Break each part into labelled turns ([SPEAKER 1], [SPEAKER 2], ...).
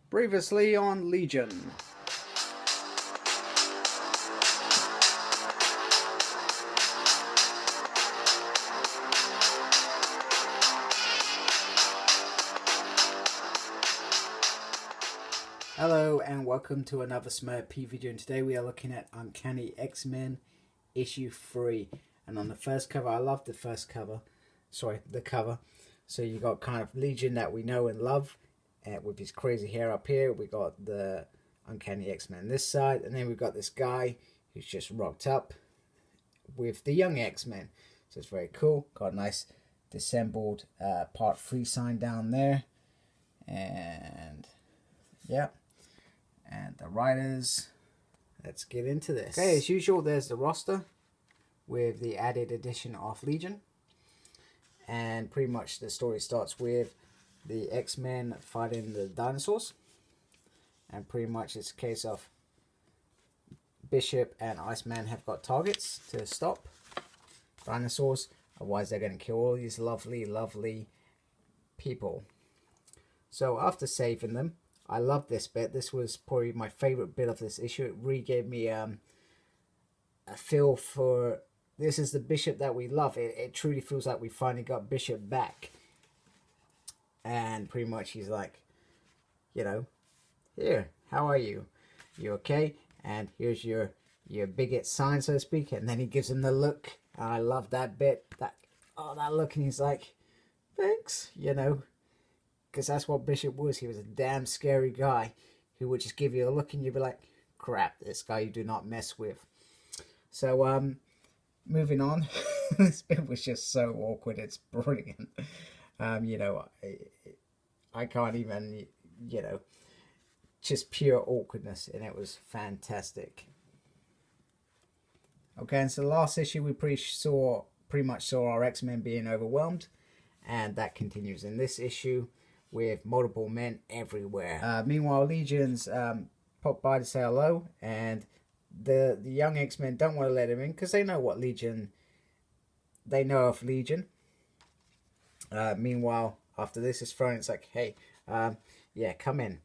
[SPEAKER 1] Previously on Legion. Hello and welcome to another Smurp video, and today we are looking at Uncanny X-Men issue 3. And on the first cover, I love the first cover, the cover. So you got kind of Legion that we know and love, with his crazy hair up here. We got the Uncanny X-Men this side, and then we've got this guy who's just rocked up with the young X-Men. So it's very cool. Got a nice disassembled part 3 sign down there, and yeah. And the writers, let's get into this. Okay, as usual, there's the roster with the added addition of Legion. And pretty much the story starts with the X-Men fighting the dinosaurs. And pretty much it's a case of Bishop and Iceman have got targets to stop dinosaurs. Otherwise they're going to kill all these lovely, lovely people. So after saving them, I love this bit. This was probably my favorite bit of this issue. It really gave me a feel for, this is the Bishop that we love. It truly feels like we finally got Bishop back. And pretty much he's like, you know, here, how are you? You okay? And here's your bigot sign, so to speak. And then he gives him the look. And I love that bit. That look, and he's like, thanks, you know. Because that's what Bishop was. He was a damn scary guy who would just give you a look and you'd be like, crap, this guy you do not mess with. So, moving on. This bit was just so awkward. It's brilliant. You know, I can't even, you know, just pure awkwardness. And it was fantastic. Okay, and so the last issue we pretty much saw our X-Men being overwhelmed. And that continues in this issue, with multiple men everywhere. Meanwhile, Legions pop by to say hello, and the young X-Men don't want to let him in because they know what Legion. They know of Legion. Meanwhile, after this is thrown, it's like, hey, yeah, come in.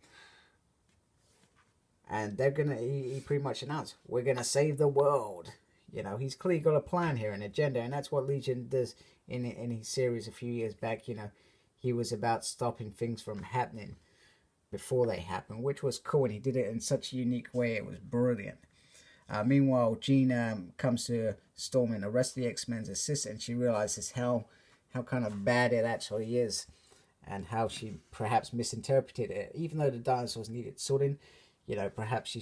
[SPEAKER 1] And they're gonna. He pretty much announced, we're gonna save the world. You know, he's clearly got a plan here, an agenda, and that's what Legion does in his series a few years back. You know. He was about stopping things from happening before they happen, which was cool, and he did it in such a unique way. It was brilliant. Meanwhile, Jean comes to Storm and arrest the X-Men's assistant, and she realizes how kind of bad it actually is, and how she perhaps misinterpreted it. Even though the dinosaurs needed sorting, you know, perhaps she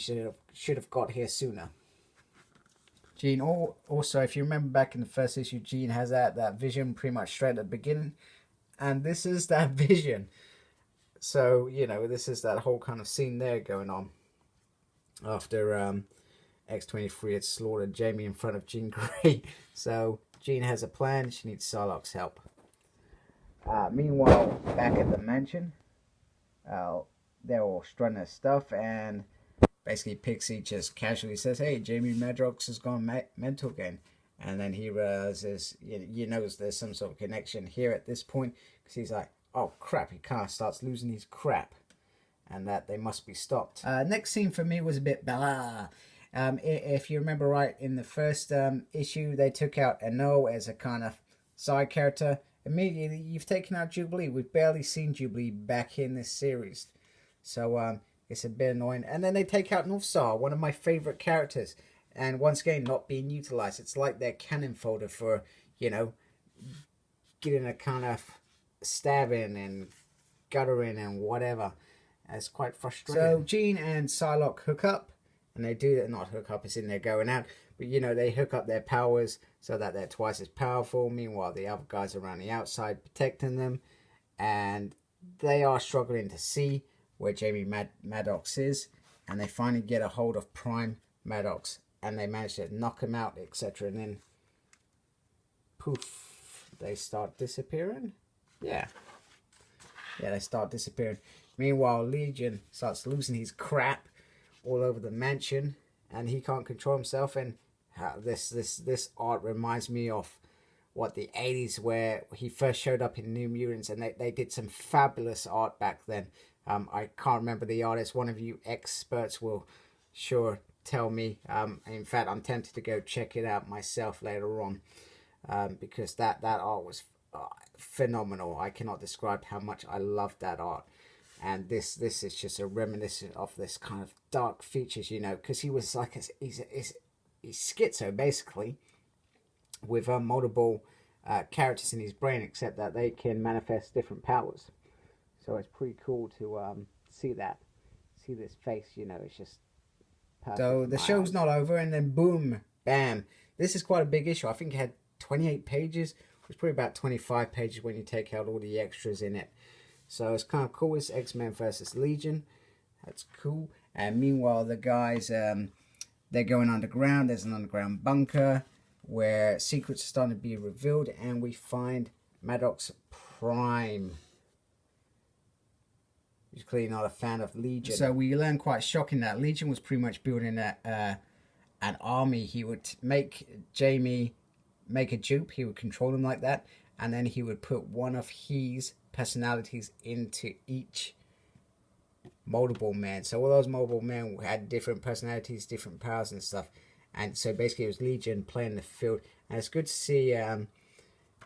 [SPEAKER 1] should have got here sooner. Jean, also, if you remember back in the first issue, Jean has that vision pretty much straight at the beginning. And this is that vision. So, you know, this is that whole kind of scene there going on. After X-23 had slaughtered Jamie in front of Jean Grey. So, Jean has a plan. She needs Psylocke's help. Meanwhile, back at the mansion, they're all strutting their stuff. And basically Pixie just casually says, hey, Jamie Madrox has gone mental again. And then he realizes, you know, there's some sort of connection here at this point. Because he's like, oh, crap. He kind of starts losing his crap. And that they must be stopped. Next scene for me was a bit blah. If you remember right, in the first issue, they took out Ano as a kind of side character. Immediately, you've taken out Jubilee. We've barely seen Jubilee back in this series. So, it's a bit annoying. And then they take out Northstar, one of my favorite characters. And once again, not being utilized. It's like their cannon folder for, you know, getting a kind of stabbing and guttering and whatever. It's quite frustrating. So Jean and Psylocke hook up. And they do that, not hook up, it's in there going out. But, you know, they hook up their powers so that they're twice as powerful. Meanwhile, the other guys are around the outside protecting them. And they are struggling to see where Jamie Madrox is. And they finally get a hold of Prime Madrox. And they manage to knock him out, etc. And then, poof, they start disappearing. Yeah, they start disappearing. Meanwhile, Legion starts losing his crap all over the mansion, and he can't control himself. And this art reminds me of what, the 80s, where he first showed up in New Mutants, and they did some fabulous art back then. I can't remember the artist. One of you experts will sure tell me. In fact, I'm tempted to go check it out myself later on, because that art was phenomenal. I cannot describe how much I love that art. And this is just a reminiscent of this kind of dark features, you know, because he was like he's schizo basically, with multiple characters in his brain, except that they can manifest different powers. So it's pretty cool to see this face, you know. It's just perfect. So the show's not over, and then boom, bam. This is quite a big issue. I think it had 28 pages. It's probably about 25 pages when you take out all the extras in it. So it's kind of cool. It's X-Men versus Legion. That's cool. And meanwhile, the guys, they're going underground. There's an underground bunker where secrets are starting to be revealed, and we find Maddox Prime, who's clearly not a fan of Legion. So we learn quite shocking that Legion was pretty much building an army. He would make Jamie make a dupe. He would control him like that, and then he would put one of his personalities into each multiple man. So all those multiple men had different personalities, different powers and stuff. And so basically it was Legion playing the field. And it's good to see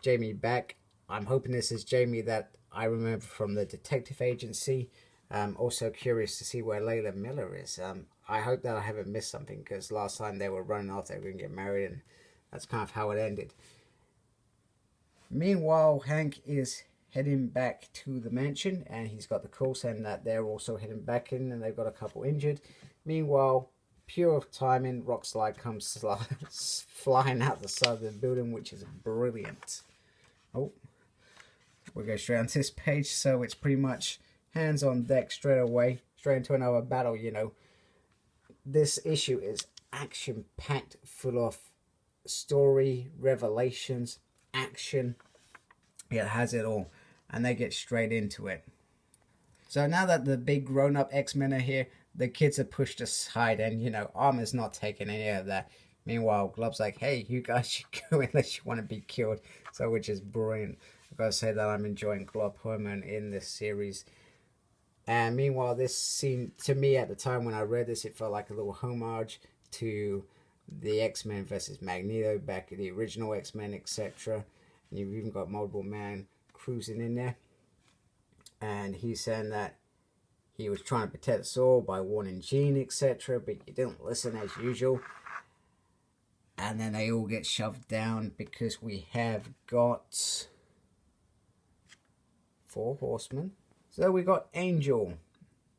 [SPEAKER 1] Jamie back. I'm hoping this is Jamie that I remember from the detective agency. Also curious to see where Layla Miller is. I hope that I haven't missed something, because last time they were running off, they were going to get married, and that's kind of how it ended. Meanwhile, Hank is heading back to the mansion, and he's got the call saying that they're also heading back in, and they've got a couple injured. Meanwhile, pure timing, Rockslide comes flying out the side of the building, which is brilliant. Oh, we'll go straight onto this page. So it's pretty much hands on deck straight away, straight into another battle, you know. This issue is action-packed, full of story, revelations, action. It has it all, and they get straight into it. So now that the big grown-up X-Men are here, the kids are pushed aside, and, you know, Armor's not taking any of that. Meanwhile, Glove's like, hey, you guys should go unless you want to be killed. So, which is brilliant. I've got to say that I'm enjoying Glove Hormone in this series. And meanwhile, this scene, to me at the time when I read this, it felt like a little homage to the X-Men versus Magneto back in the original X-Men, etc. And you've even got Multiple Man cruising in there. And he's saying that he was trying to protect us all by warning Jean, etc. But you didn't listen as usual. And then they all get shoved down because we have got 4 horsemen. So we got Angel.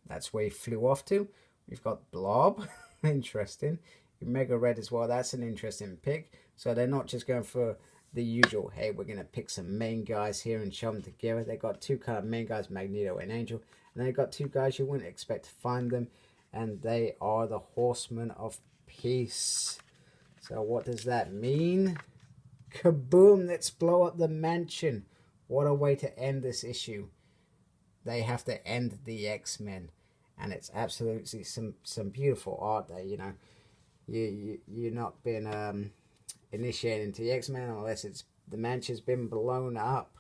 [SPEAKER 1] That's where he flew off to. We've got Blob. Interesting. Mega Red as well. That's an interesting pick. So they're not just going for the usual, hey, we're going to pick some main guys here and shove them together. They got 2 kind of main guys, Magneto and Angel. And they got 2 guys you wouldn't expect to find them. And they are the Horsemen of Peace. So what does that mean? Kaboom! Let's blow up the mansion. What a way to end this issue. They have to end the X-Men. And it's absolutely some beautiful art there, you know. You're not been initiated into the X-Men unless the mansion's been blown up.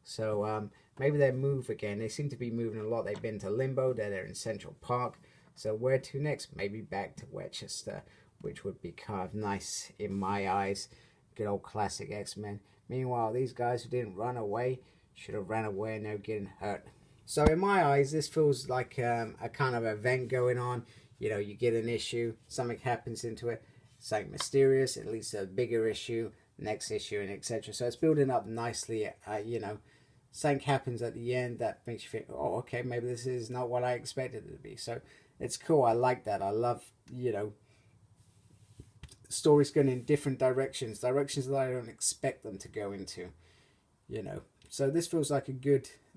[SPEAKER 1] So maybe they move again. They seem to be moving a lot. They've been to Limbo. They're in Central Park. So where to next? Maybe back to Westchester, which would be kind of nice in my eyes. Good old classic X-Men. Meanwhile, these guys who didn't run away should have ran away and they're getting hurt. So in my eyes, this feels like a kind of event going on. You know, you get an issue, something happens into it, something mysterious, it leads to a bigger issue, next issue, and etc. So it's building up nicely. You know, something happens at the end that makes you think, oh, okay, maybe this is not what I expected it to be. So it's cool. I like that. I love, you know, stories going in different directions that I don't expect them to go into. You know, so this feels like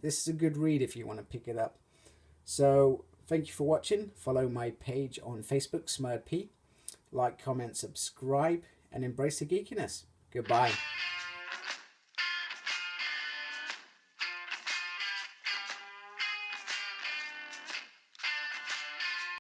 [SPEAKER 1] this is a good read if you want to pick it up. So thank you for watching. Follow my page on Facebook, SmurredP. Like, comment, subscribe, and embrace the geekiness. Goodbye.